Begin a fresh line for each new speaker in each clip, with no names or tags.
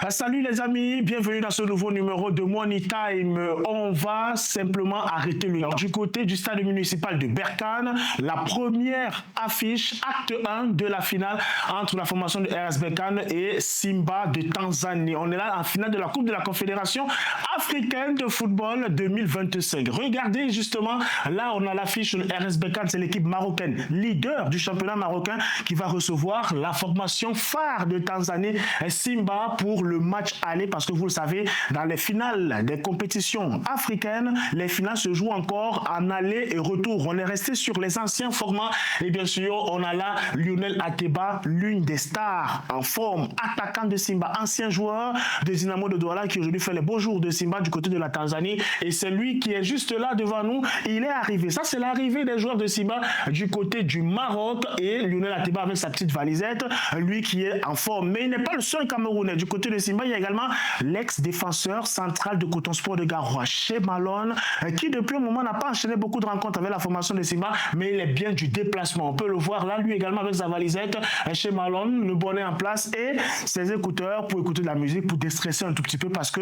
Salut les amis, bienvenue dans ce nouveau numéro de Money Time. On va simplement arrêter le temps. Du côté du stade municipal de Berkane, la première affiche, acte 1 de la finale entre la formation de RS Berkane et Simba de Tanzanie. On est là en finale de la Coupe de la Confédération africaine de football 2025. Regardez justement, là on a l'affiche de RS Berkane, c'est l'équipe marocaine, leader du championnat marocain, qui va recevoir la formation phare de Tanzanie, Simba, pour le match aller, parce que vous le savez, dans les finales des compétitions africaines, les finales se jouent encore en aller et retour. On est resté sur les anciens formats et bien sûr, on a là Lionel Ateba, l'une des stars en forme, attaquant de Simba, ancien joueur de Dynamo de Douala qui aujourd'hui fait les beaux jours de Simba du côté de la Tanzanie, et c'est lui qui est juste là devant nous. Il est arrivé. Ça, c'est l'arrivée des joueurs de Simba du côté du Maroc, et Lionel Ateba avec sa petite valisette, lui qui est en forme. Mais il n'est pas le seul Camerounais. Du côté de Simba, il y a également l'ex-défenseur central de Coton Sport de Garoua, Chez Malone, qui depuis un moment n'a pas enchaîné beaucoup de rencontres avec la formation de Simba, mais il est bien du déplacement. On peut le voir là, lui également avec sa valisette, Chez Malone, le bonnet en place et ses écouteurs pour écouter de la musique, pour déstresser un tout petit peu, parce que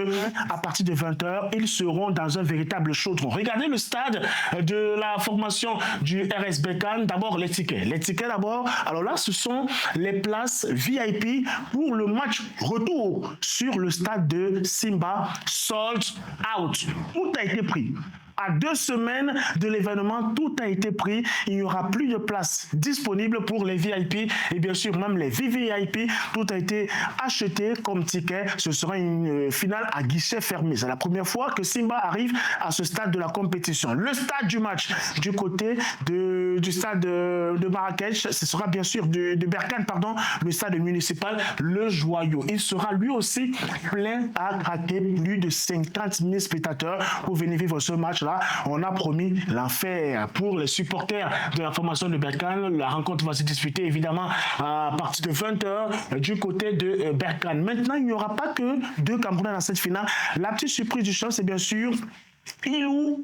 à partir de 20h, ils seront dans un véritable chaudron. Regardez le stade de la formation du RS Berkane. D'abord, les tickets. Les tickets d'abord. Alors là, ce sont les places VIP pour le match retour sur le stade de Simba, sold out. Tout a été pris. À 2 semaines de l'événement, tout a été pris. Il n'y aura plus de place disponible pour les VIP et bien sûr même les VVIP. Tout a été acheté comme ticket. Ce sera une finale à guichet fermé. C'est la première fois que Simba arrive à ce stade de la compétition. Le stade du match du côté du stade de Marrakech, ce sera bien sûr de Berkane, pardon, le stade municipal, le Joyau. Il sera lui aussi plein à craquer. Plus de 50 000 spectateurs pour venir vivre ce match. Là, on a promis l'enfer pour les supporters de la formation de Berkane. La rencontre va se disputer évidemment à partir de 20h du côté de Berkane. Maintenant, il n'y aura pas que 2 Camerounais dans cette finale. La petite surprise du show, c'est bien sûr Ilou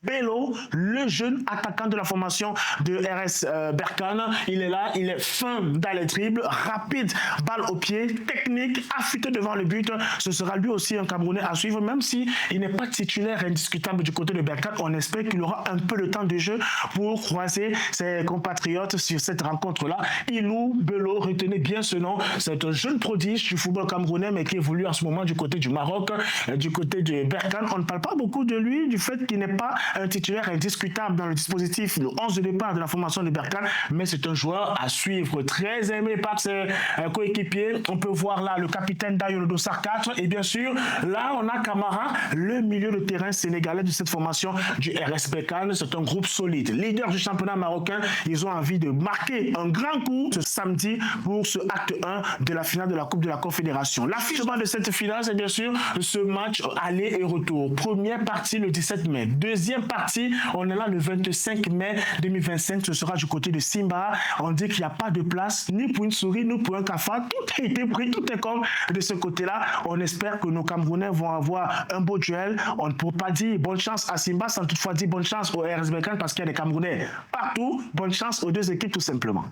Bello, le jeune attaquant de la formation de RS Berkane. Il est là, il est fin dans les dribbles, rapide, balle au pied, technique, affûté devant le but. Ce sera lui aussi un Camerounais à suivre, même si il n'est pas titulaire indiscutable du côté de Berkane. On espère qu'il aura un peu de temps de jeu pour croiser ses compatriotes sur cette rencontre-là. Ilou Bello, retenez bien ce nom. C'est un jeune prodige du football camerounais, mais qui évolue en ce moment du côté du Maroc, du côté de Berkane. On ne parle pas beaucoup de lui, du fait qu'il n'est pas un titulaire indiscutable dans le dispositif, le 11 de départ de la formation de Berkane, mais c'est un joueur à suivre, très aimé par ses coéquipiers. On peut voir là le capitaine Dayo Dossar 4, et bien sûr là on a Camara, le milieu de terrain sénégalais de cette formation du RS Berkane. C'est un groupe solide, leader du championnat marocain. Ils ont envie de marquer un grand coup ce samedi pour ce acte 1 de la finale de la Coupe de la Confédération. L'affichement de cette finale, c'est bien sûr ce match aller et retour. Première partie le 17 mai, deuxième partie, on est là le 25 mai 2025, ce sera du côté de Simba. On dit qu'il n'y a pas de place ni pour une souris, ni pour un cafard. Tout a été pris, tout est comme de ce côté-là. On espère que nos Camerounais vont avoir un beau duel. On ne peut pas dire bonne chance à Simba sans toutefois dire bonne chance au RS Berkane, parce qu'il y a des Camerounais partout. Bonne chance aux 2 équipes tout simplement.